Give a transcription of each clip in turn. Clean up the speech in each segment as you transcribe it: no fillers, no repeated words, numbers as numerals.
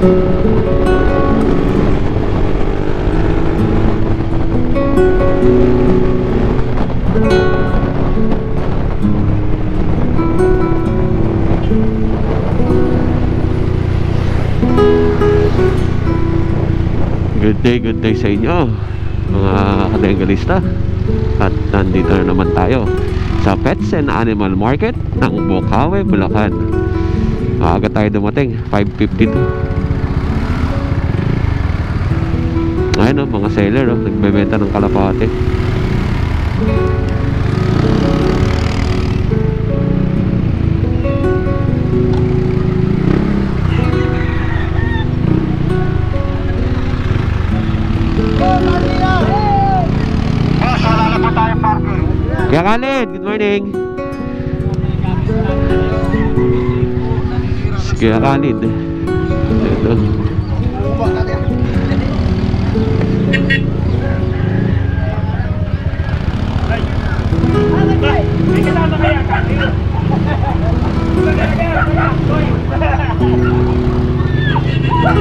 Good day sa inyo mga kadengalista. At nandito na naman tayo sa Pets and Animal Market ng Bocaue, Bulacan. Maaga tayo dumating, 5:52. Ayun o, mga seller o, nagbebenta ng kalapate. Kaya Khalid, good morning. Kaya Khalid. Ito.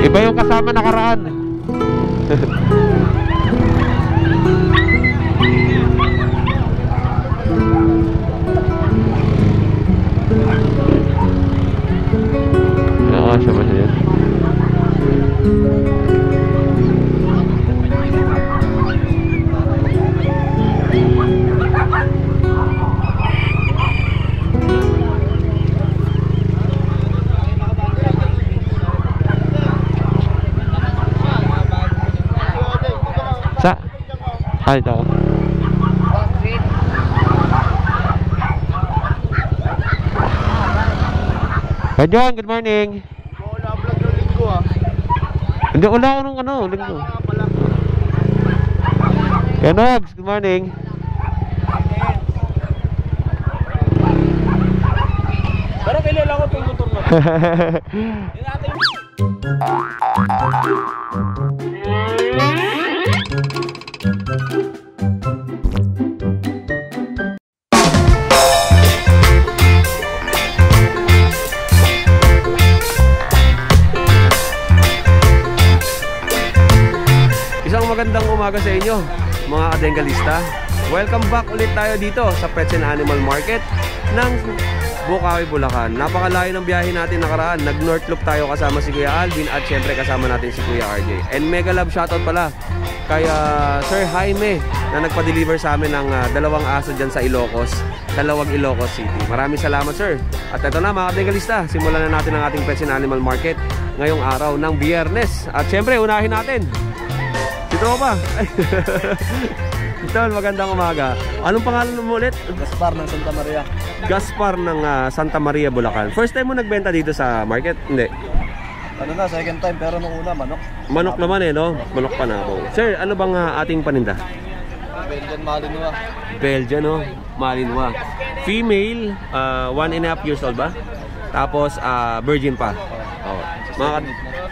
Iba yung kasama nakaraan. Siapa saja. Sa? Ito. Hey John, good morning. Hindi, wala ako nung ano, linggo. Kenogs, good morning. Pero kilala ko itong motor na. Magandang umaga sa inyo mga kadengalista. Welcome back ulit tayo dito sa Pets and Animal Market ng Bocaue, Bulacan. Napakalayo ng biyahe natin nakaraan. Nag-North Loop tayo kasama si Kuya Alvin at syempre kasama natin si Kuya RJ. And mega love shoutout pala kay Sir Jaime na nagpa-deliver sa amin ng dalawang aso dyan sa Ilocos, sa Lawag, Ilocos City. Maraming salamat sir. At ito na mga kadengalista, simulan na natin ang ating Pets and Animal Market ngayong araw ng Biyernes. At syempre unahin natin tropa. Ito, magandang umaga. Anong pangalan mo ulit? Gaspar ng Santa Maria. Gaspar ng Santa Maria, Bulacan. First time mo nagbenta dito sa market? Hindi. Ano na, second time, pero nung una, manok. Manok naman eh, no? Manok pa na ako. Sir, ano bang ating paninda? Belgian Malinois. Belgian, no? Malinois. Female, 1.5 years old ba? Tapos, virgin pa. Oh.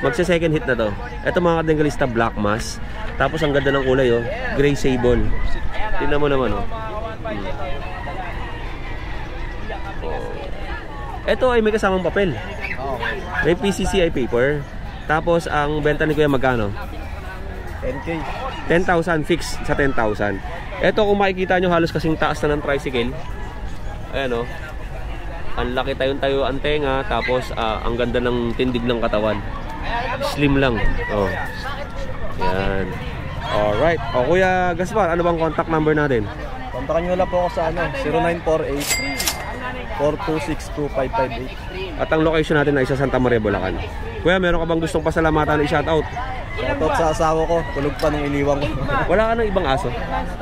Magsa-second hit na to. Ito mga kadengalista, black mass. Tapos ang ganda ng kulay oh, gray sable. Tingnan mo naman oh. Ito ay may kasamang papel. May PCCI paper. Tapos ang benta ni Kuya magkano? 10K. 10,000 fix sa 10,000. Ito kung makikita nyo halos kasing taas na ng tricycle. Ayan oh. Ang laki tayo ang tenga. Tapos ang ganda ng tindig ng katawan. Slim lang. Oh. Yan. Alright. O Kuya Gaspar, ano bang contact number natin? Kontakan nyo lang po ako sa 0948-426-2558. At ang location natin ay sa Santa Maria, Bulacan. Kuya, meron ka bang gustong pasalamatan i-shoutout? Shoutout sa asawa ko, tulog pa nung iniwan ko. Wala ka ng ibang aso?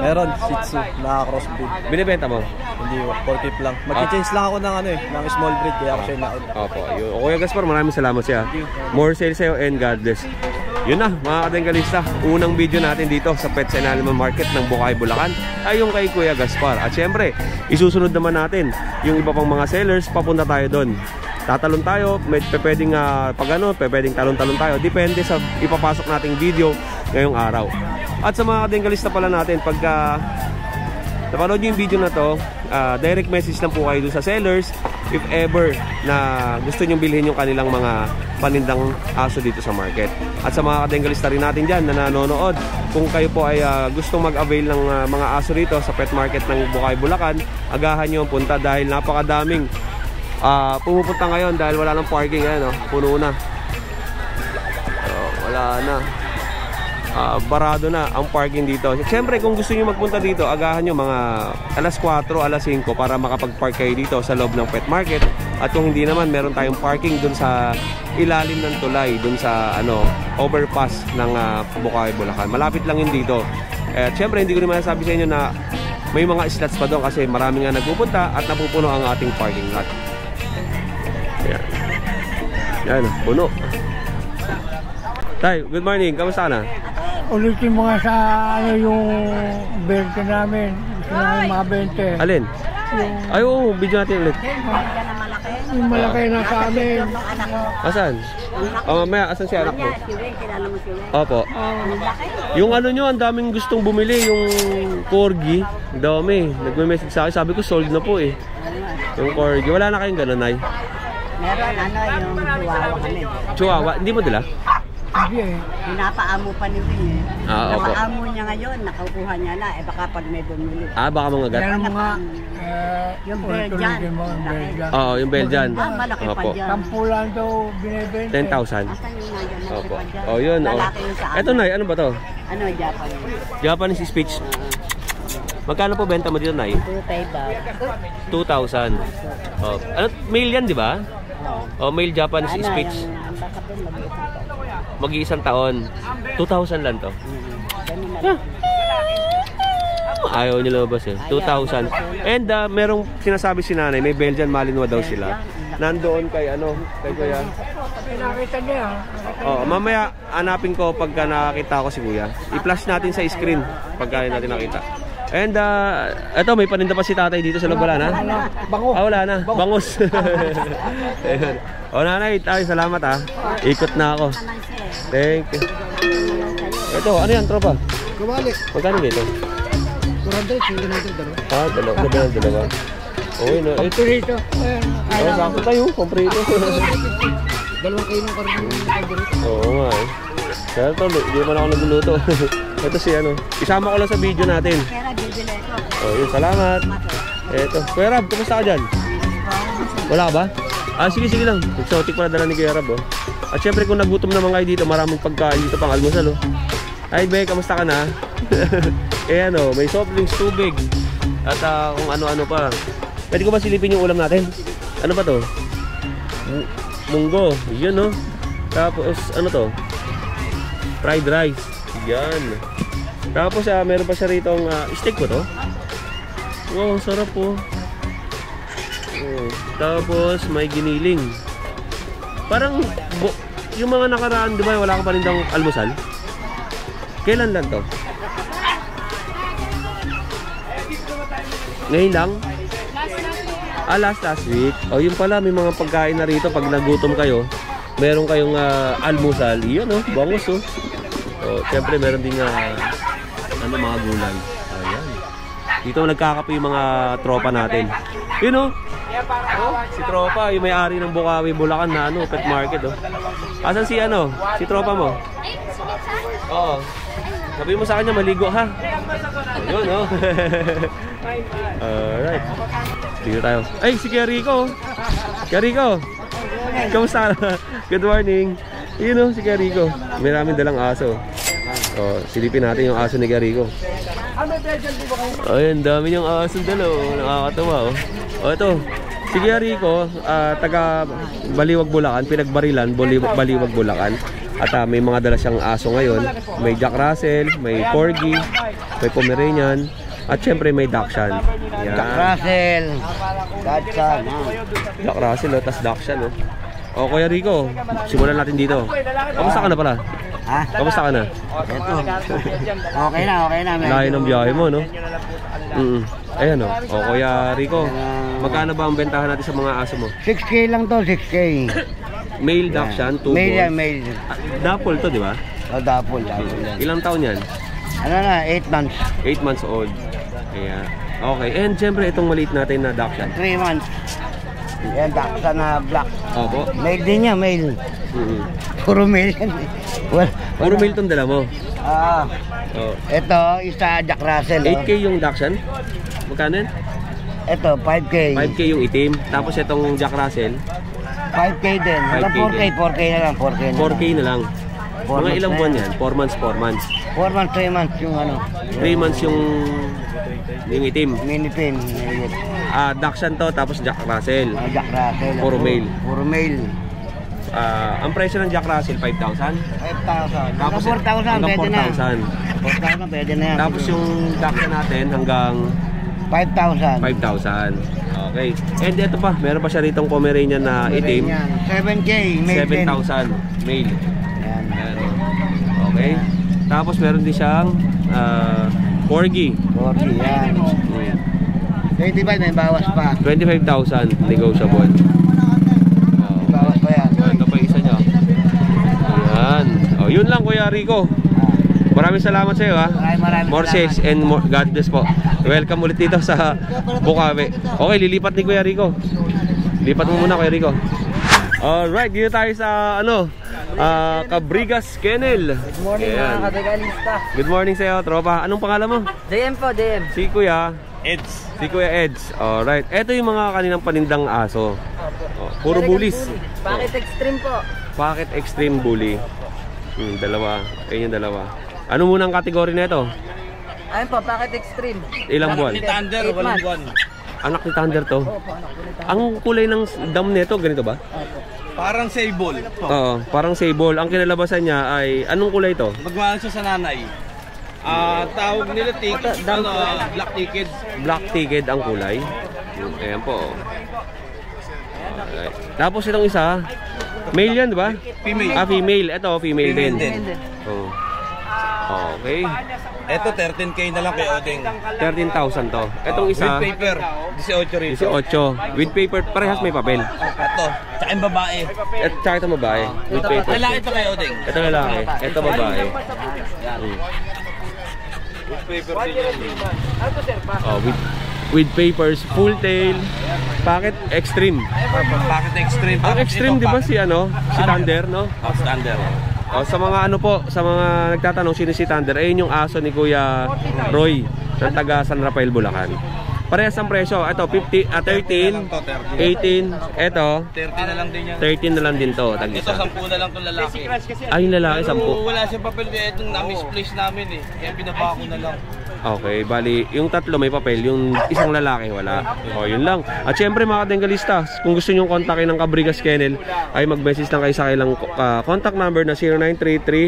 Meron, Shih Tzu, naka-crossbreed. Binibenta mo? Hindi, 4K lang. Mag-change lang ako ng ng small breed, kaya ako siya na-out. Opo, o Kuya Gaspar, maraming salamat siya. More sales sa'yo and God bless. Yun na mga kadengalista, unang video natin dito sa Pets and Animal Market ng Bocaue, Bulacan ay yung kay Kuya Gaspar. At syempre, isusunod naman natin yung iba pang mga sellers, papunta tayo doon. Tatalon tayo, pwedeng pwedeng talon-talon tayo. Depende sa ipapasok nating video ngayong araw. At sa mga kadengalista pala natin, pagka napanood nyo yung video na to, direct message lang po kayo doon sa sellers if ever na gusto nyong bilhin yung kanilang mga panindang aso dito sa market. At sa mga kadengalista rin natin dyan na nanonood, kung kayo po ay gustong mag-avail ng mga aso rito sa pet market ng Bukawi, Bulacan, agahan nyo ang punta dahil napakadaming pumupunta ngayon dahil wala nang parking. Ayan, puno na. Wala na. Barado na ang parking dito. Siyempre kung gusto niyo magpunta dito, agahan nyo mga alas 4, alas 5 para makapag-park kayo dito sa loob ng pet market. At kung hindi naman, meron tayong parking dun sa ilalim ng tulay, dun sa overpass ng Bukawi, Bulacan. Malapit lang yun dito. Siyempre hindi ko rin masasabi sa inyo na may mga slots pa doon kasi marami nga nagpupunta at napupuno ang ating parking lot. Ayan. Yan, puno. Tay, good morning. Kamusta ka na? Ulitin mo nga sa yung 20 namin. Gusto namin mga 20. Alin? Ay, oo, video natin ulit. Yung malaki na sa amin. Asan? Mamaya, asan si anak mo? Kilala mo sila? Opo. Yung ano nyo, ang daming gustong bumili, yung corgi. Ang dami. Nagme-message sa akin, sabi ko sold na po eh. Yung corgi. Wala na kayong ganun, ay? Meron yung chihuahua kami. Chihuahua, hindi mo dala? Hindi eh. Pinapaamo pa ni Win eh. Opo. Napaamo niya ngayon, nakukuha niya na. Baka pag may bumili. Baka mga gat? Yan mga Yung Belgian. Oo, yung Belgian. Malaki pa Opo. dyan. Tampulan daw binibenta. 10,000. Asan yung nandiyan? Malaki Opo. pa dyan. Oh, yun. Oh. Lalaki yung sa Eto, Nay, ano ba to? Ano, Japanese? Japanese speech. Magkano po benta mo dito, Nay? 2,500. 2,000. Oh. Ano, male yan, di ba? Oh, male Japanese speech. Ang baka doon Mag-iisang taon. 2,000 lang to. ganun na. Ayaw niya lumabas eh. 2,000. And merong sinasabi si nanay, may Belgian Malinois daw sila. Nandoon kay kay Kuya. Nakita niya. Mamaya hanapin ko pagka nakakita ko si Kuya. I-flash natin sa screen pagka natin nakita. And eto, may paninda pa si tatay dito sa loob. Wala na? Bango. Wala na. Bangus. Ayun. Nanay, salamat Ikot na ako. Thank you. Ito, ano yan, tropa? Kumali. Magkano dito? 400, hindi natin dalawa. Dalawa. Okay na. Ito Rito. sakto tayo. Komprito. 2 kilong karne. Oo nga eh. Kaya ito, hindi man ako nagluluto. Ito si isama ko lang sa video natin. Pera, bibili ko. Yun, salamat. Ito. Kuya Rab, kumusta ka dyan? Wala ba? Sige lang. Exotic pala dala ni Kuya Rab, At syempre kung nagutom naman kayo dito, maraming pagkain dito pang almusal, Ay, Be, kamusta ka na? May soft drinks, tubig. At kung ano-ano pa. Pwede ko ba silipin yung ulam natin? Ano ba to? Munggo. Yun, Tapos, ano to? Fried rice. Yan. Tapos, meron pa siya rito steak po to. Wow, sarap po. Tapos, may giniling. Parang, yung mga nakaraan, di ba, wala ka pa rin daw almusal? Kailan lang to? Ngayon lang? Last week. Yun pala, may mga pagkain na rito. Pag nagutom kayo, meron kayong almusal. Iyon, bangus, siyempre, meron din mga gulay. Ayan. Dito nagkakape yung mga tropa natin. Yun, si tropa, yung may-ari ng Bukawi, Bulacan na pet market, Asan si si tropa mo? Oo. Sabi mo sa kanya, maligo ha. Ayun, Alright. Sige tayo. Ay, si Kuya Rico. Kuya Rico. Kamusta ka? Good morning. Yun, si Kuya Rico. May namin dalang aso. Silipin natin yung aso ni Kuya Rico. Ayun, dami yung aso dala, nakakatawa, ito. Si Kuya Rico, taga Baliwag, Bulacan, pinagbarilan, Baliwag, Bulacan. At may mga dala siyang aso ngayon. May Jack Russell, may Corgi, may Pomeranian, at syempre may Dachshund. Jack Russell. Dachshund. Jack Russell, tas Dachshund. Kuya Rico, simulan natin dito. Kamusta ka na pala? Kamusta ka na? Ito. Okay na. Layo ng biyahe mo, Ayan, Kuya Rico, magkano ba ang bentahan natin sa mga aso mo? 6K lang to, 6K. Male Dachshund, 2 Male yan, balls. male. Dapol to, di ba? Dapol. Ilang taon yan? 8 months. 8 months old. Ayan. Okay, and syempre itong maliit natin na Dachshund. 3 months. Yan, Dachshund na black. Opo. Male din niya, male. Puro male yan. Puro male itong dala mo. Oh. Ito, isa Jack Russell. 8K yung Dachshund. Magkano yan? Ito, 5K. 5K yung itim. Tapos itong Jack Russell, 5K din. 5K 4K na lang. 4K na lang. Mga ilang buwan yan? 4 months, 4 months. 4 months, 3 months yung ano. 3 months yung itim. Mini pin. Dachshund to, tapos Jack Russell. Jack Russell. Puro male. Puro male. Ang presyo ng Jack Russell, 5,000. 5,000. Tapos 4,000, hanggang pwede na. 4,000. 4,000, pwede na yan. Tapos yung Dachshund natin hanggang 5,000. 5,000. Okay. And ito pa, meron pa siya ritong Pomeranian na itim. 7K, male din. 7,000 male. Ayan. Ayan. Okay. Tapos meron din siyang Corgi. 40, yan. 25, may bawas pa. 25,000 negotiable. Bawas pa yan. Ito pa isa niya. Ayan. Oh, yun lang Kuya Rico. Maraming salamat sa iyo ha. Maraming More salamat. safe and more God bless po. Welcome ulit dito sa Bukawi. Okay, lilipat ni Kuya Rico. Lipat mo muna Kuya Rico. Alright, dito tayo sa Cabrigas Kennel. Good morning mga kadegalista. Good morning sa iyo, tropa. Anong pangalan mo? DM po, DM. Si Kuya Eds. Si Kuya Eds. Alright. Ito yung mga kaninang panindang aso. Oh, puro bullies. Bakit extreme po? Bakit extreme bully? Dalawa. Ayun yung dalawa. Ano muna ang kategory nito? Ayun po, bakit extreme? Ilang buwan? Thunder, 8 walang months. buwan. Anak ni Thunder to. Ang kulay ng dam nito, ganito ba? Parang sable. Oo, parang sable. Ang kinalabasan niya ay, anong kulay to? Magmahal siya sa nanay. Tawag nila black ticket. Black ticket ang kulay. Ayan po. Alright. Tapos itong isa, male yan, di ba? Female. Female. Ito, female din. Female din. Oh. Okay. Ito 13K na lang kay Odeng. 13,000 to. Itong isa, With paper, 18 rin. 18. With paper, parehas may papel. Ito, tsaka yung babae. At tsaka ito babae. With paper. Lalaki ito kay Odeng. Ito lalaki. Ito babae. With paper din yan. Oh, with papers, full tail. Packet extreme. Bakit extreme? Ang extreme, di ba si Thunder, no? Thunder. Oh, sa mga sa mga nagtatanong sino si Thunder, ayun yung aso ni Kuya Roy ng taga San Rafael, Bulacan. Parehas ang presyo. Ito 13, 18, ito 30 na lang din yan. 13 na lang din to, Ito tag-isa. 10 na lang itong lalaki. Ay, yung lalaki 10. Wala siyang papel kaya itong na-misplace namin eh. Kaya binaba ko na lang. Okay, bali, yung tatlo may papel, yung isang lalaki wala. O, yun lang. At syempre mga kadenggalista, kung gusto nyo kontakin ng Cabrigas Kennel, ay mag-message lang kayo sa kailang contact number na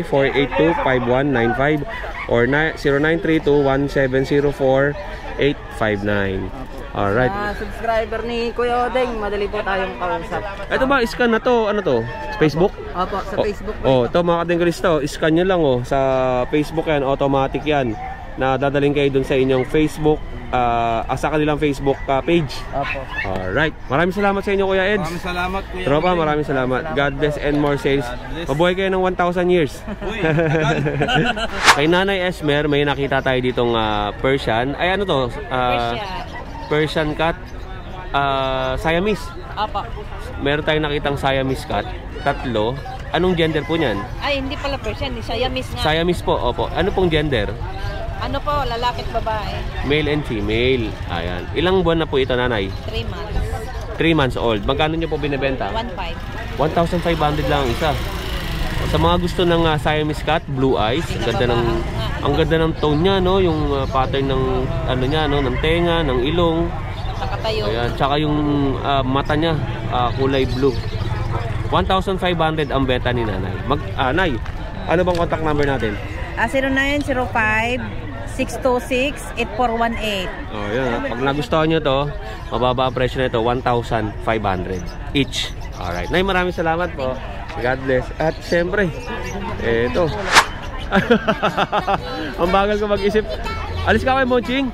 0933-482-5195 or 0932-1704-859. Alright. Subscriber ni Kuya Odeng, madali po tayong kausap. Ito ba, scan na to, ano to? Facebook? Opo, sa Facebook po. Oh, ito mga kadenggalista, scan nyo lang sa Facebook yan, automatic yan. Na dadaling kayo dun sa inyong Facebook, sa kanilang Facebook page. Opo. Alright. Maraming salamat sa inyo, Kuya Eds. Maraming salamat Kuya. Tropa, maraming salamat. God bless and more sales. Mabuhay kayo ng 1,000 years. Uy, Kay Nanay Esmer, may nakita tayo ditong Persian. Ay, ano to? Persian cat. Siamese. Opo. Meron tayong nakitang Siamese cat. 3. Anong gender po niyan? Ay, hindi pala Persian, Siamese nga. Siamese po, opo. Ano pong gender? Ano po, lalaki at babae? Male and female. Ayan. Ilang buwan na po ito, Nanay? 3 months. 3 months old. Magkano nyo po binibenta? 1.5. 1,500 lang ang isa. Sa mga gusto ng Siamese cat, blue eyes, ang ganda ng tone niya, no, yung pattern ng ano niya, no, ng tenga, ng ilong. Nakatayo. Ayan, tsaka yung mata niya, kulay blue. 1,500 ang benta ni Nanay. Nay, ano bang contact number natin? 0905-626-8418. Oh, yan. Pag nagustuhan nyo to, mababa ang presyo nito, 1,500 each. Alright. Nay, maraming salamat po. God bless. At siyempre, eto. Ang bagal ko mag-isip. Alis ka kay Monching?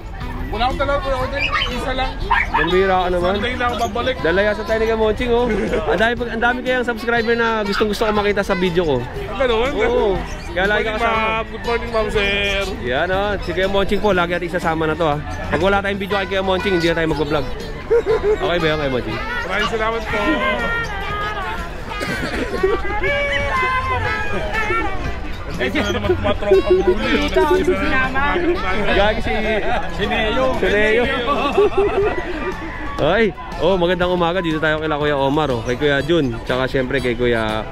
Wala akong talaga Kuya Odeng, isa lang. Gambira ka naman. Sunday na ako babalik. Dalaya sa tayo ni Monching, oh. Ang dami kayang subscriber na gustong-gusto ko makita sa video ko. Ganun? Oo. Kaya lagi ka kasama. Good morning, ma'am, sir. Yan, oh. Si Kuya Monching po, lagi natin isasama na to, ha. Pag wala tayong video kay Kuya Monching, hindi na tayo mag-vlog. Okay ba yung kay Moching? Maraming salamat po. Hindi na naman tumatrong ang huli. Gagi si Neo. Ay, magandang umaga. Dito tayo kay Kuya Omar, kay Kuya Jun, tsaka syempre kay Kuya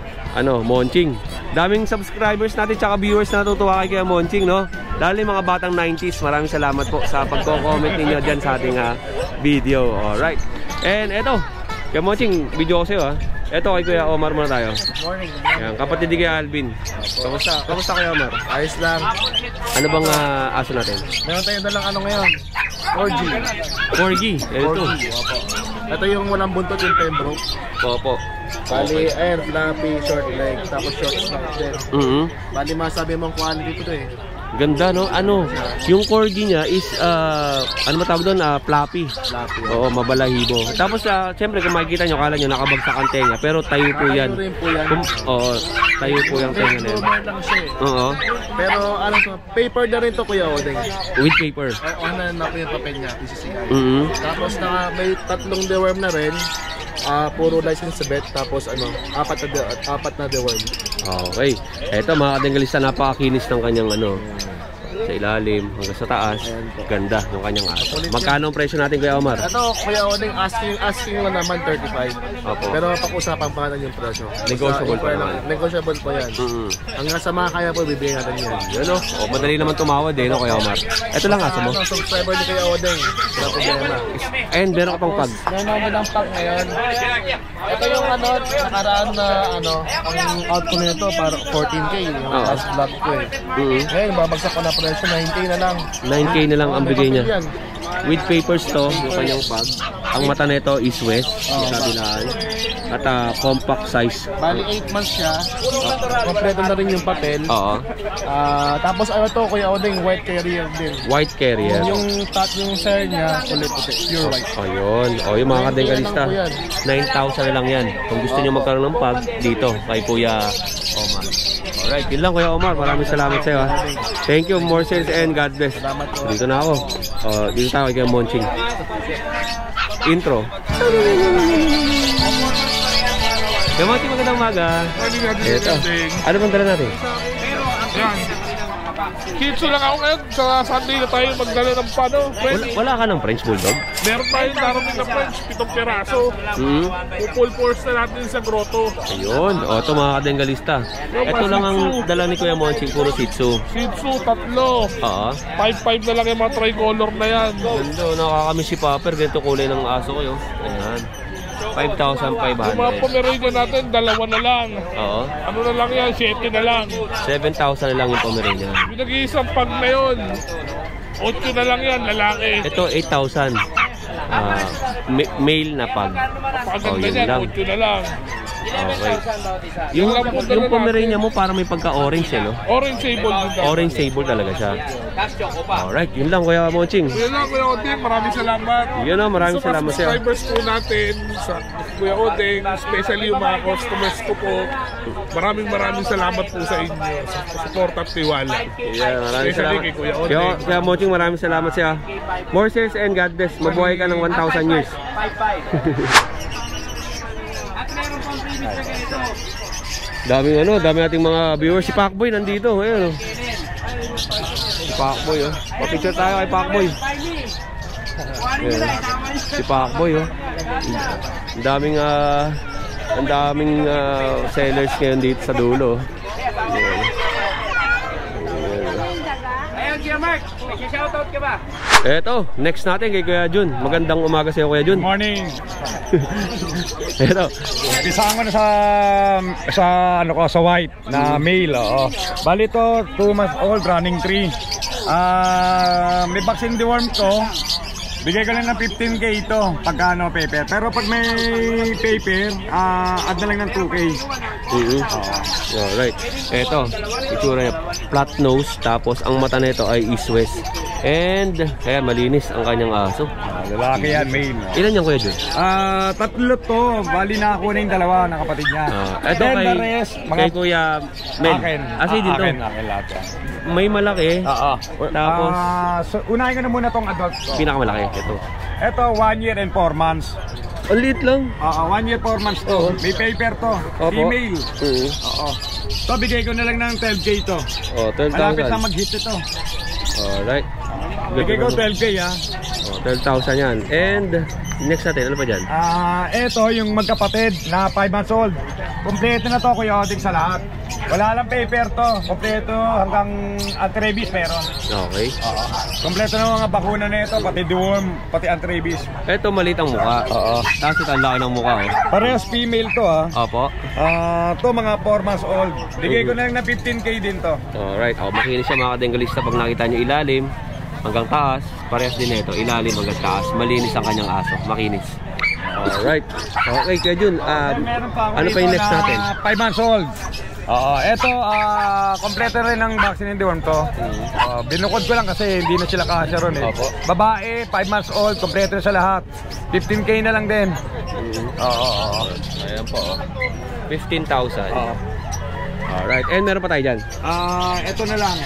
Monching. Daming subscribers natin tsaka viewers na natutuwa kay Kuya Monching, no? Dahil mga batang 90s, maraming salamat po sa pagko-comment ninyo dyan sa ating video. Alright. And eto, Kuya Monching, video ko sa'yo, Eto kay Kuya Omar muna tayo. Morning. Yan, kapatid ni Kuya Alvin. Kamusta Kuya Omar? Ayos lang. Ano bang aso natin? Meron tayong dalang ngayon. 4G. Corgi. Ito. Ito yung walang buntot yung Pembroke. Opo. Bali, air, flappy, short leg, tapos short snap din. Bali, masabi mong quality ko Ganda, no? Yung corgi niya is, ano matawag doon? Flappy. Flappy. Oo, mabalahibo. Tapos, siyempre, kung makikita nyo, kala nyo nakabagsak ang tenga. Pero tayo po yan. Tayo rin po yan. Tayo po yung tenga na yan. lang siya Oo. Pero, paper na rin to, Kuya Odeng. With paper. Ano na po yung papel niya, PCCI. Tapos, may 3 deworm na rin. Puro license bet, tapos apat na deworm. Okay. Eto mga kadenggalista, napakakinis ng kanyang sa ilalim hanggang sa taas. Ganda ng kanyang aso. Magkano ang presyo natin, Kuya Omar? Ito, Kuya Odeng, asking lang naman 35. Opo. Pero pag-usapan pa natin yung presyo. Negotiable pa naman. Negotiable pa yan. Hanggang sa mga kaya po, bibigyan natin yan. Yun, madali naman tumawad no, Kuya Omar? Ito lang aso mo? Subscriber ni Kuya Odeng. Wala problema. And meron ka pang pag. Meron ako ng pag ngayon. Ito yung nakaraan na ang out ko nito para 14K. Yung last vlog ko Ngayon, babagsak ko na presyo, 9K na lang. 9K na lang ang bigay niya. With papers to, yung kanyang pag. Ang mata nito is west, kabilaan. At compact size. Bali 8 months siya. Kompleto na rin yung papel. Oo. Tapos to, Kuya Odeng, white carrier din. White carrier. Yung sire niya, kulay puti, pure white. Ayun. Yung mga kadenggalista. 9,000 na lang yan. Kung gusto niyo magkaroon ng pag, dito kay Kuya Omar. Alright, yun lang Kuya Omar. Maraming salamat sa'yo. Thank you, more sales and God bless. Dito na ako. Dito tayo kay Kuya Monching. Intro. Kuya Monching, magandang umaga. Ito. Ano bang dala natin? Yan. Kitso lang ako ngayon. Sa Sunday na tayo magdala ng Wala ka ng French Bulldog? Meron tayong darating na French, 7 piraso. Full force na natin sa grotto. Ayun. Ito mga kadenggalista. Ito lang ang dala ni Kuya Monching, puro Shih Tzu. Shih Tzu, 3. Oo. 5-5 na lang yung mga tricolor na yan. Ganda, nakakamiss si Popper. Ganito kulay ng aso ko yun. Ayan. 5,500. Yung mga Pomeranian natin, 2 na lang. Oo. Ano na lang yan, 7 na lang. 7,000 na lang yung Pomeranian. Yung nag-iisang pag na yun, 8 na lang yan, lalaki. Ito 8,000. Male na pag. Paganda yun yan, lang. 8 na lang. Okay. Yung Pomeranian mo parang may pagka-orange no? Orange sable din daw. Orange sable talaga siya. Alright, yun lang Kuya Monching. Yun lang Kuya Odeng, maraming salamat. Yun lang, maraming salamat sa sa'yo. subscribers po natin sa Kuya Odeng, especially yung mga customers ko po. Maraming salamat po sa inyo sa support at tiwala. Yeah, maraming Especially salamat. kay Kuya Odeng. Kuya Monching, maraming salamat sa'yo. More sales and God bless. Mabuhay ka ng 1,000 years. Daming ating mga viewers. Si Pacboy nandito. Ayun. Si Pacboy Pa-picture tayo kay Pacboy. Si Pacboy Ang daming sellers ngayon dito sa dulo. Shoutout ka ba? Eto, next natin kay Kuya Jun. Magandang umaga sa iyo, Kuya Jun. Morning. Eto. Isang ko na sa white na male. Bali to 2 months old, running 3. May vaccine deworm to. Bigay ko lang ng 15K ito pagka paper. Pero pag may paper, add na lang ng 2K. Alright. Eto, itsura niya, flat nose, tapos ang mata nito ay east-west. And, kaya malinis ang kanyang aso. Lalaki yan, male. Ilan yan, Kuya Jun? 3 to. Bali na ako na yung 2 ng kapatid niya. Ito Then kay, the rest, kay Kuya Mel. Akin. Asi din to. Akin lahat yan. May malaki. Tapos, so, unahin ko na muna tong adult ko. pinakamalaki. Ito. Ito, 1 year and 4 months. Ang liit lang. 1 year, 4 months to. May paper to. Opo. Female. Oo. So, bigay ko na lang ng 12K to. 12,000. Malapit na mag-hit ito. Alright. Bigay ko 12K ha. 12,000 yan. And next natin, ano pa dyan? Ito yung magkapatid na 5 months old. Kompleto na to, Kuya Oding, sa lahat. Wala lang paper to. Kompleto hanggang anti-rabies meron. Okay. Kompleto na mga bakuna na ito, pati deworm, pati anti-rabies. Ito maliit ang mukha. Tapos ito ang laki ng mukha. Parehas female to ha. Opo. To mga 4 months old. Bigay ko na lang na 15K din to. Alright. Makinis siya mga kadengalista pag nakita nyo ilalim hanggang taas. Parehas din ito. Ilalim hanggang taas. Malinis ang kanyang aso. Makinis. Alright. Okay, kaya Jun. Ano pa yung next natin? 5 months old. Ito, kompleto rin ng vaccine and deworm to. Binukod ko lang kasi hindi na sila kasya ron eh. Babae, 5 months old, kompleto sa lahat. 15K na lang din. Ayan po. 15,000. Alright. And meron pa tayo dyan? Ito na lang.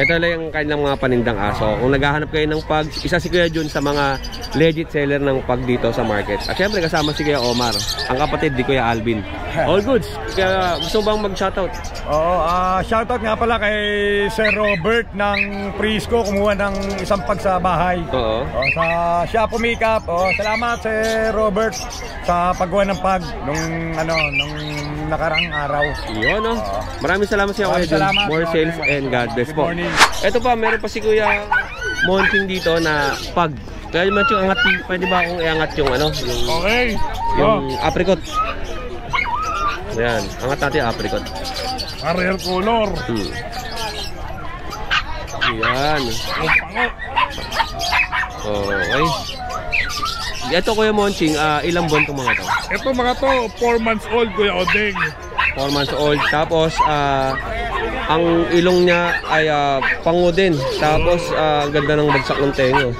Ito lang yung kanilang mga panindang aso. Kung naghahanap kayo ng pag, isa si Kuya Jun sa mga legit seller ng pag dito sa market. At syempre kasama si Kuya Omar, ang kapatid ni Kuya Alvin. All goods. Kaya gusto bang mag-shoutout? Shoutout nga pala kay Sir Robert ng Prisco, kumuha ng isang pag sa bahay. Siya pumikap. Salamat Sir Robert sa paggawa ng pag nung nakarang araw. Yun, no? Maraming salamat sa Kuya Jun. More sales and God bless po. Ito pa, meron pa si Kuya Monching dito na pag. Kaya naman yung angat, pwede ba akong iangat yung yung apricot? Ayan, angat natin yung apricot. Rare color. Ayan. Okay. Ito Kuya Monching, ilang buwan itong mga to? Ito mga to, 4 months old Kuya Odeng. 4 months old. Tapos, ang ilong niya ay pango din. Tapos, ganda ng bagsak ng tengo.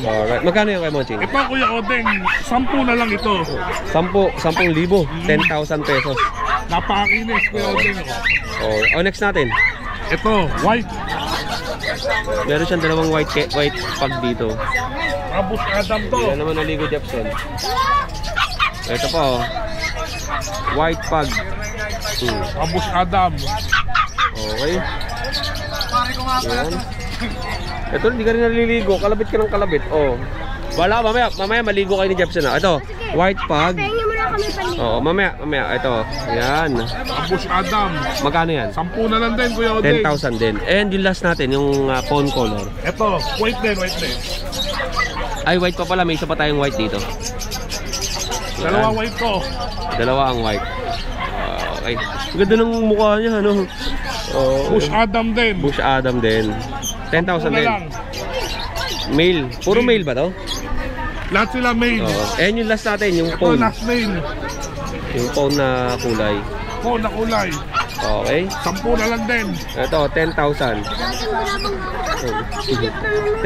Alright. Magkano yung Kuya Monching? Ito Kuya Odeng, 10 na lang ito. 10,000. 10,000 pesos. Napakakinis Kuya Odeng. Next natin. Ito, white. Meron siyang dalawang white pag dito. Abus Adam to. Yan naman naligo Jepson. Ito pa white pug. Abus Adam. Okay. Yan. Ito hindi ka rin naliligo. Kalabit ka ng kalabit. Wala, mamaya maligo kayo ni Jepson. Ito, white pug. Mamaya. Ito. Yan. Abus Adam. Magkano yan? 10 na lang din Kuya Odeng. 10,000 din. And yung last natin, yung phone color. Ito, white din. Ay, white pa pala. May isa pa tayong white dito. Dalawa white ko. Dalawa ang white. Okay. Ganda ng mukha niya, ano? Bush Adam din. Bush Adam din. 10,000 din. Male. Puro male ba to? Lahat sila male. And yung last natin, yung ito, phone. last male. Yung phone na kulay. Phone na kulay. Okay. 10 na lang din. Ito, 10,000.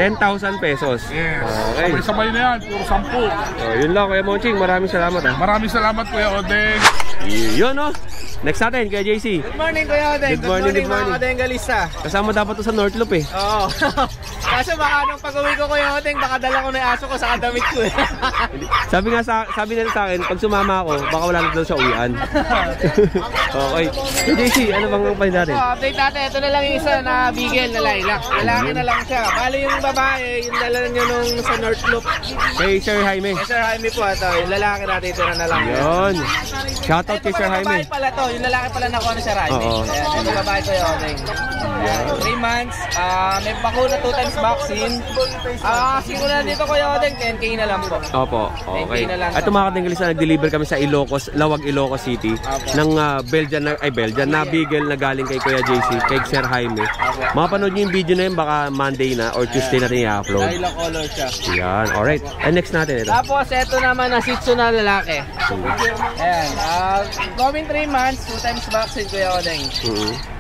10,000 pesos. Yes. Okay. Sabay na yan. Puro 10. Yun lang Kuya Monching. Maraming salamat. Maraming salamat Kuya Odeng. Yun Next natin, Kuya JC. Good morning Kuya Odeng. Good morning. Mga kadengalista. Kasama dapat to sa North Loop eh. Oo. Kaso baka nung pag-uwi ko Kuya Odeng, baka dala ko na yung aso ko sa kadamit ko eh. Sabi nila sa akin, pag sumama ako, baka wala na daw siya uwian. Okay. Kuya JC, ano bang ang pahin natin? Update natin. Ito na lang yung isa na bigel na lilac. Lalaki na lang siya. Bali yung babae, yung dala nyo nung sa North Loop. Kay Sir Jaime. Sir Jaime po ito. Yung lalaki natin ito na lang. Yun. Shoutout kay Sir Ito Jaime. babae pala to. Yung lalaki pala nakuha ni Sir Jaime. Ayan, ito babae ko yun. 3 months. May bakuna 2 times vaccine. Simula dito ko yun. 10K na lang po. Opo. Okay. At mga katinggalis na nag-deliver kami sa Ilocos, Lawag, Ilocos City ng Belgian na Beagle na galing kay Kuya JC, kay Sir Jaime. Mapanood nyo yung video na yun, baka Monday na or Tuesday natin i-upload. Lilac color siya. Yan. Alright. And next natin ito. Tapos ito naman na Shih Tzu na lalaki. Ayan. Going 3 months, 2 times vaccine Kuya Odeng.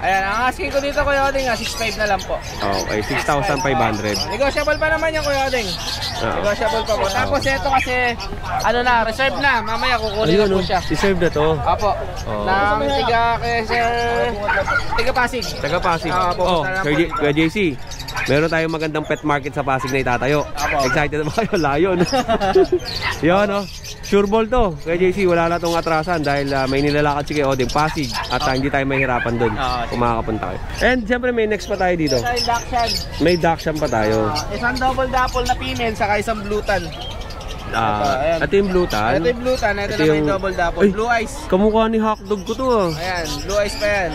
Ayan. Ang asking ko dito Kuya Odeng, 6.5 na lang po. Okay. 6,500. Negotiable pa naman yung Kuya Odeng. Negotiable pa po. Tapos ito kasi, reserve na. Mamaya kukunin na po siya. Reserve na to. Apo. Nang tiga kay Sir... Tiga Pasig. Taga Pasig. Kuya JC. Meron tayong magandang pet market sa Pasig na itatayo. Excited na ba kayo? Layon. Yun, no? Sure ball to. Kaya JC, wala na itong atrasan dahil may nilalakad si Kuya Odeng Pasig at hindi tayo mahirapan doon kung makakapunta kayo. And siyempre may next pa tayo dito. May Dachshund pa tayo. Isang double dapple na female saka isang blue tan. Ito yung blue tan. Ito yung blue tan. Ito naman yung double dapple. Blue eyes. Kamukha ni Hotdog ko to. Ayan, blue eyes pa yan.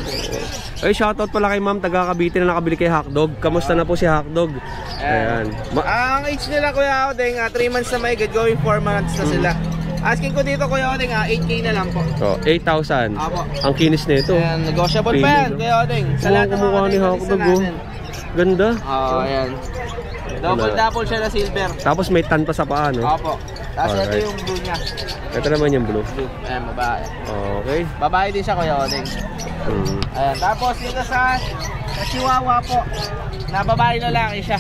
Ay, shoutout pala kay ma'am, taga Cavite na nakabili kay Hotdog. Kamusta na po si Hotdog? Ayan. Ang age nila Kuya Odeng, 3 months na may good, going 4 months na sila. Asking ko dito Kuya Odeng, 8K na lang po. 8,000. Apo. Ang kinis nito. Ayan, negotiable pa yan Kuya Odeng. Sa lahat ng kamukha ni Hotdog. Ganda. Ayan. Double dapple siya na silver. Tapos may tan pa sa paa, no? Opo. Tapos ito yung blue niya. Ito naman yung blue. Ayan, babae. Okay. Babae din siya Kuya Odeng. Ayan, tapos dito sa Chihuahua po, na babae lalaki siya.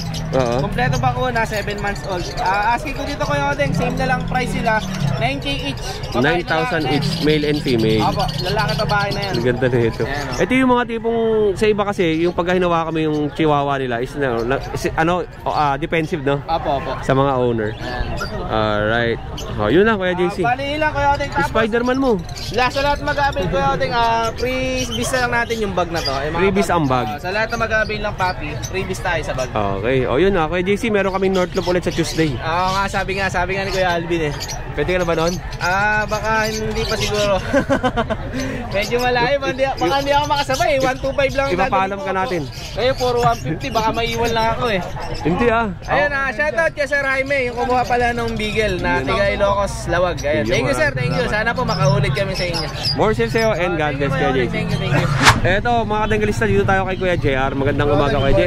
Kompleto pa ko na 7 months old. Asking ko dito Kuya Odeng, same na lang price sila, 9K each. 9,000 each, male and female. Opo, lalaki babae na yan. Ang ganda na ito. Ito yung mga tipong, sa iba kasi, yung pagka hinawa kami yung Chihuahua nila, is defensive, no? Opo. Sa mga owner. Alright. Yun lang Kuya JC. Bali lang Kuya Odeng. Spider-Man mo. Sa lahat mag-avail Kuya Odeng, freebies na lang natin yung bag na to. Freebies ang bag. Sa lahat na mag-avail ng puppy, freebies tayo sa bag. Okay. O yun na, Kuya JC, meron kaming North Loop ulit sa Tuesday. Oo nga, sabi nga ni Kuya Alvin eh. Pwede ka na ba doon? Baka hindi pa siguro. Medyo malayo, baka hindi ako makasabay. 125 lang. Ipapaalam ka natin. Ngayon, puro 150, baka maiwan lang ako eh. Hindi Ayun shoutout kay Sir Jaime, yung kumuha pala ng Beagle na tiga Ilocos Lawag. Ayun. Thank you sir, thank you. Sana po makaulit kami sa inyo. More sales sa'yo and God bless Kuya JC. Thank you. Eto, mga kadanggalista, dito tayo kay Kuya JR. Magandang umaga Kuya J.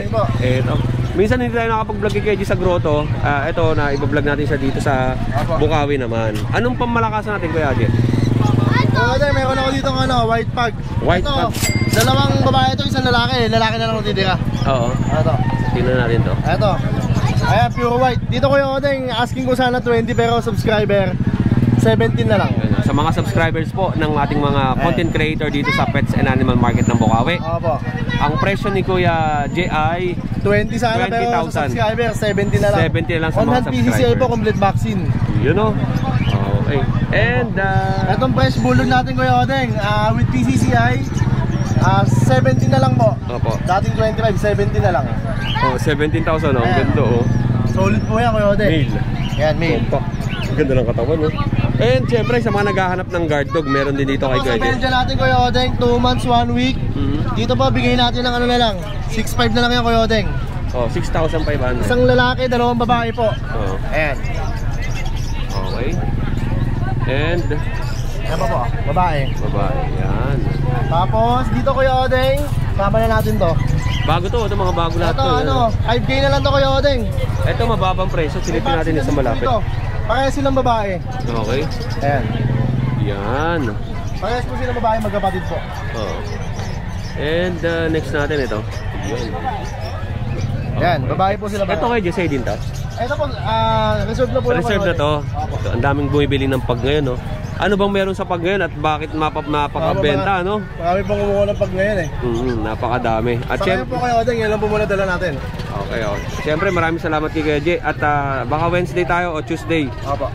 Eto. Minsan hindi tayo nakapag-vlog kay Kuya J sa grotto. Eto na, i-vlog natin siya dito sa Bukawi naman. Anong pamalakasan natin Kuya J? Meron ako dito ng white pug. White pug. Dalawang babae ito, isang lalaki. Lalaki na lang titira. Oo. Ito. Tingnan natin to. Ito. Ayan, pure white. Dito Kuya Odeng, asking ko sana 20 pero subscriber 17 na lang. Sa mga subscribers po ng ating mga content creator dito sa Pets and Animal Market ng Bukawi. Opo. Ang presyo ni Kuya J ay 20 sana pero sa subscriber 70 na lang. 70 na lang sa On mga hand PCCI subscribers. po, complete vaccine. You know? Okay. And itong fresh bulldog natin Kuya Odeng, with PCCI 17 na lang po. Opo. Dating 25, 17 na lang. 17,000 Ang ganda Solid po yan Kuya Odeng. Male. Yan, male. Ganda ng katawan And syempre sa mga naghahanap ng guard dog, meron din dito kay Sa Kuya J. Belgian natin Kuya Odeng, 2 months, 1 week. Dito po, bigay natin ng ano na lang, 6.5 na lang yan Kuya Odeng. 6,500. Isang lalaki, dalawang babae po. Ayan. Okay. And Ayan pa po, babae. babae, yan. Tapos, dito Kuya Odeng, sama na natin to. Bago to, ito mga bago lahat Ito, to. 5K na lang to Kuya Odeng. Ito mababang presyo, silipin natin sa malapit. Parehas silang babae. Okay. Ayan. Yan. Parehas po silang babae, magkapatid po. And next natin ito. Yan, babae po sila. Ito kay Jesse din to. Ito po, reserve na po. Reserve na to. Ito, ang daming bumibili ng pag ngayon, no? Ano bang meron sa pag ngayon at bakit mapakabenta, no? Marami pong kumuha ng pag ngayon eh. Napakadami. At Saka po kayo Odeng, yan lang po muna dala natin. Okay. Siyempre maraming salamat kay Kuya J. At baka Wednesday tayo o Tuesday. Opo.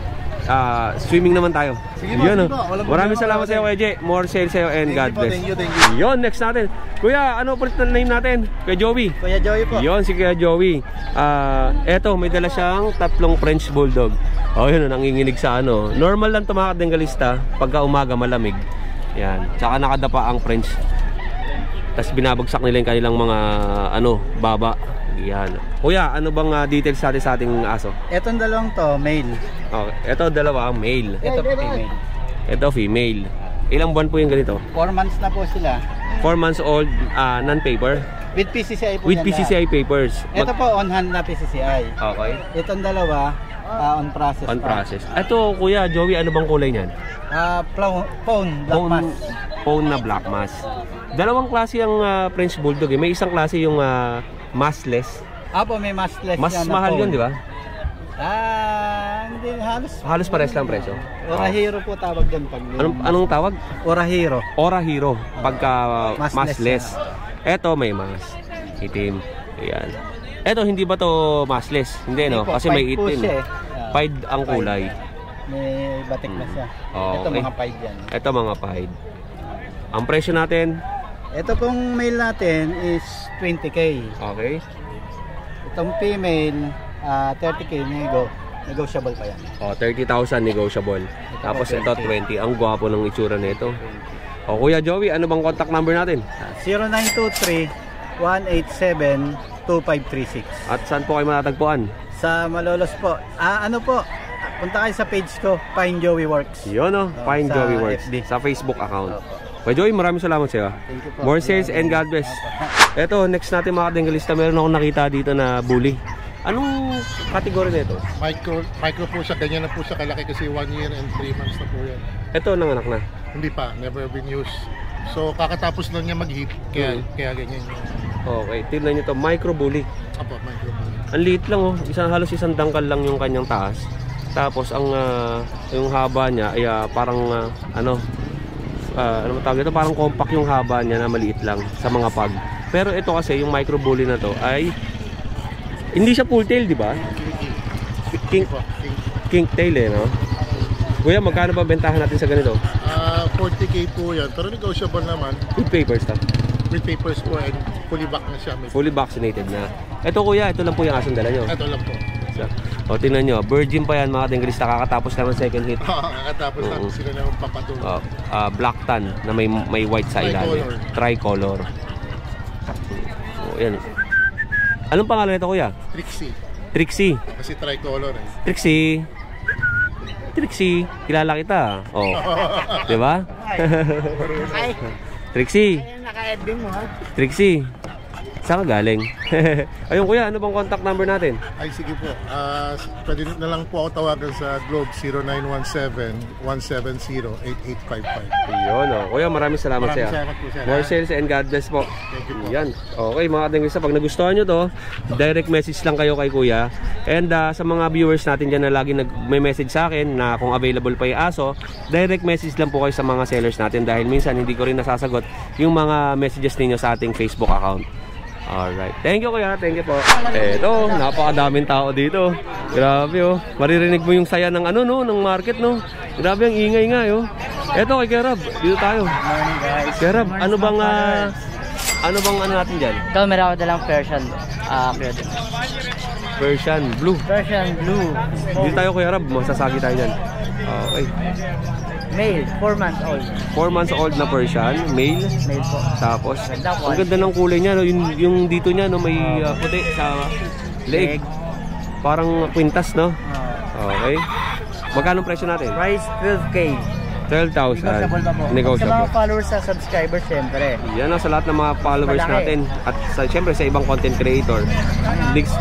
Swimming naman tayo. Sige po, sige po. Maraming salamat sa iyo Kuya J. More sales sa iyo and God bless. Thank you. Yun, next natin. Kuya, ano po na name natin? Kuya Joey. Kuya Joey po. Yun, si Kuya Joey. Eto, may dala siyang 3 French Bulldog. Yun, nanginginig sa ano. Normal lang ito mga kadenggalista. Pagka umaga malamig. Yan. Tsaka nakadapa ang French. Tapos binabagsak nila yung kanilang mga baba. Yan. Kuya, ano bang details natin sa ating aso? Etong dalawang to, male. Okay. Ito dalawa, male. Ito female. Ito female. Ilang buwan po yung ganito? 4 months na po sila. 4 months old, non-paper? With PCCI po With yan PCCI papers. Ito po on hand na PCCI. Okay. Itong dalawa, on process. On process. Ito, Kuya Joey, ano bang kulay niyan? Phone, black mass. Phone na black mass. Dalawang klase ang French Bulldog. May isang klase yung massless. Apo, may massless. Mas mahal yun, di ba? Hindi, Halos pares lang presyo. Orahiro po tawag doon. Anong tawag? Orahiro. Orahiro. Pagka Massless. massless. Eto may mas. Itim. Ayan. Eto, hindi ba to massless? Hindi, no? Kasi may itim. Pied ang kulay. May batik na siya. Ito Okay. mga pied yan. Ito mga pied. Ang presyo natin, Ito pong male natin is 20k. okay. Itong female, 30k negotiable pa yan. 30,000 negotiable. Tapos ito 20. Ang gwapo ng itsura nito. Kuya Joey, ano bang contact number natin? 0923-187-2536. At saan po kayo matatagpuan? Sa Malolos po. Punta kayo sa page ko, Pine Joey Works. Yun, no? Pine sa Joey Works. FB. Sa Facebook account. Kuya Joey, maraming salamat sa iyo. Thank you po. More sales and God bless. Ito, next natin mga kadenggalista, meron akong nakita dito na bully. Anong kategory nito? Micro po siya, ganyan na po siya kalaki kasi 1 year and 3 months na po yan. Ito, nanganak na. Hindi pa, never been used. So kakatapos lang niya mag-hit, kaya ganyan yun. Okay, tignan nyo to, micro bully. Apo, micro po. Ang liit lang, oh. Halos isang dangkal lang yung kanyang taas. Tapos ang yung haba niya ay parang ano mo tawag ito, parang compact yung haba niya na maliit lang sa mga pag. Pero ito kasi yung micro bully na to ay hindi siya full tail, di ba? King tail eh, no? Kuya, magkano ba bentahan natin sa ganito? 40k po yan, pero negotiable naman. With papers ta. With papers po and fully back na siya. Fully vaccinated na. Ito kuya, ito lang po yung asong dala nyo. Ito lang po. O, tingnan nyo, virgin pa yan mga denggalista, kakatapos lang ng second hit. Kakatapos lang sila na magpapatuloy. Black tan na may white sa ilalim. Tricolor. O, yan. Anong pangalan nito kuya? Trixie. Trixie. Kasi tricolor eh. Trixie, kilala kita. Oh. 'Di ba? Trixie. Naka-FB mo ha? Trixie. Saan ka galing? Ayun kuya, ano bang contact number natin? Ay sige po, pwede na lang po ako tawagan sa Globe 0917-170-8855. Yun kuya, maraming salamat sa iyo. More sales and God bless po. Thank you po. Yan. Okay mga kadenggalista, pag nagustuhan nyo to, direct message lang kayo kay kuya. And sa mga viewers natin dyan na lagi may message sa akin na kung available pa yung aso, direct message lang po kayo sa mga sellers natin dahil minsan hindi ko rin nasasagot yung mga messages ninyo sa ating Facebook account. Alright. Thank you kuya. Thank you po. Eto, napakadaming tao dito. Grabe oh. Maririnig mo yung saya ng ng market no. Grabe ang ingay nga oh. Eto kay Kerab, dito tayo. Morning guys. Kerab, ano bang natin diyan? Ito meron ako dalang Persian blue. Persian blue. Dito tayo kuya Rab, masasagi tayo diyan. Okay. Male, 4 months old. 4 months old na Persian, male. Male po. Tapos, ang ganda ng kulay niya, no? yung dito niya, no? May puti sa leeg. Parang kwintas, no? Okay. Magkano presyo natin? Price 12k. 12,000. Negotiable. Sa mga followers sa subscribers, syempre. Yan sa lahat ng mga followers natin. At syempre sa ibang content creator,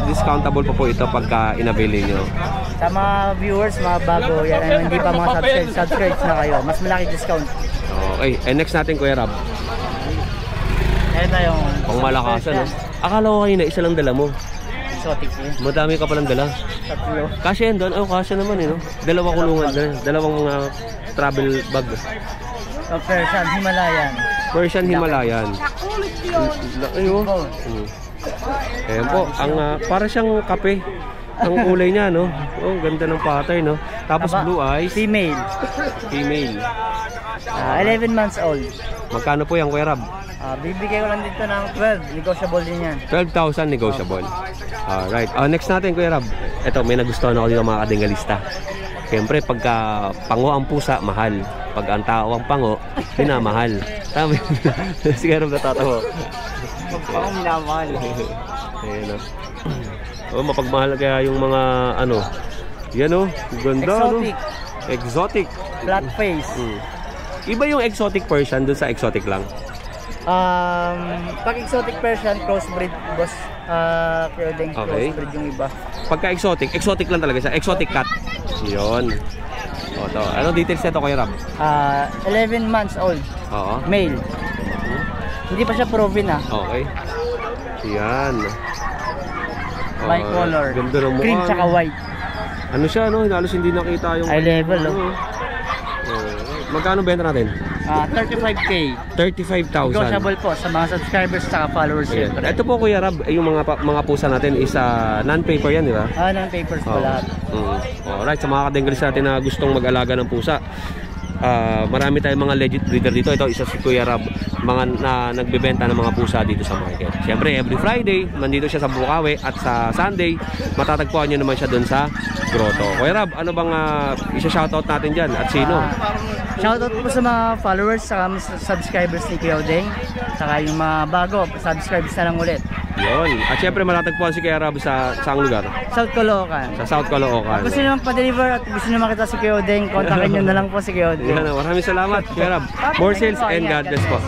discountable po ito pagka in-avail nyo. Sa mga viewers, mga bago, yan, hindi pa mga subscribe na kayo. Mas malaki discount. Okay. And next natin, Kuya Rab. Ito yung pang malakasan, no? Akala ko kayo na isa lang dala mo. Exotic yun. Madami ka palang dala. Tatlo. Kasya yan doon. Kasya naman no? Dalawang kulungan na. Dalawang travel bag. Persian Himalayan. Persian Himalayan. Ayun. Ayan po. Para siyang kape. Ang kulay niya, no? Oh, ganda ng pattern, no? Tapos blue eyes. Female. 11 months old. Magkano po yan, Kuya Rab? Bibigay ko lang dito ng 12. Negotiable din yan. 12,000 negotiable. Alright. Next natin, Kuya Rab. Ito, may nagustuhan ako dito mga kadenggalista. Siyempre, pagka pango ang pusa, mahal. Pag ang tao ang pango, minamahal. Tama. Sige, Rab, natatawa. Pag pango, minamahal. Ayan, mapagmahal kaya yung mga yan ganda, exotic. Exotic. Flat face. Iba yung exotic Persian dun sa exotic lang. Pag exotic Persian, crossbreed, boss. Okay. Crossbreed yung iba. Pagka exotic lang talaga siya. Exotic cat. Yun. Ano details nito, Kuya Rab? 11 months old. Oo. Male. Hindi pa siya proven Okay. Yan. White color. Ganda ng mukha. Cream tsaka white. Ano siya, halos hindi nakita yung Eye level, Magkano benta natin? 35K. 35,000. Negotiable po sa mga subscribers at followers. Ayan. Ito po Kuya Rab, yung mga pusa natin is non-paper yan, di ba? Non-papers po lahat. Alright, sa mga kadenggalista natin na gustong mag-alaga ng pusa, marami tayong mga legit breeder dito. Ito isa si Kuya Rab, mga nagbebenta ng mga pusa dito sa market. Siyempre every Friday nandito siya sa Bukawi, at sa Sunday matatagpuan niyo naman siya doon sa grotto. Kuya Rab, ano bang isa-shoutout natin dyan at sino? Shoutout po sa mga followers sa subscribers ni Kuya Odeng, saka yung mga bago subscribers na lang ulit. Yun. At syempre matatagpuan si Kuya Rab sa saang lugar? South Caloocan. Sa South Caloocan. Gusto nyo pa-deliver at gusto nyo makita si Kuya Odeng, kontakin nyo na lang po si Kuya Odeng. Maraming salamat Kuya Rab. More sales and God bless po.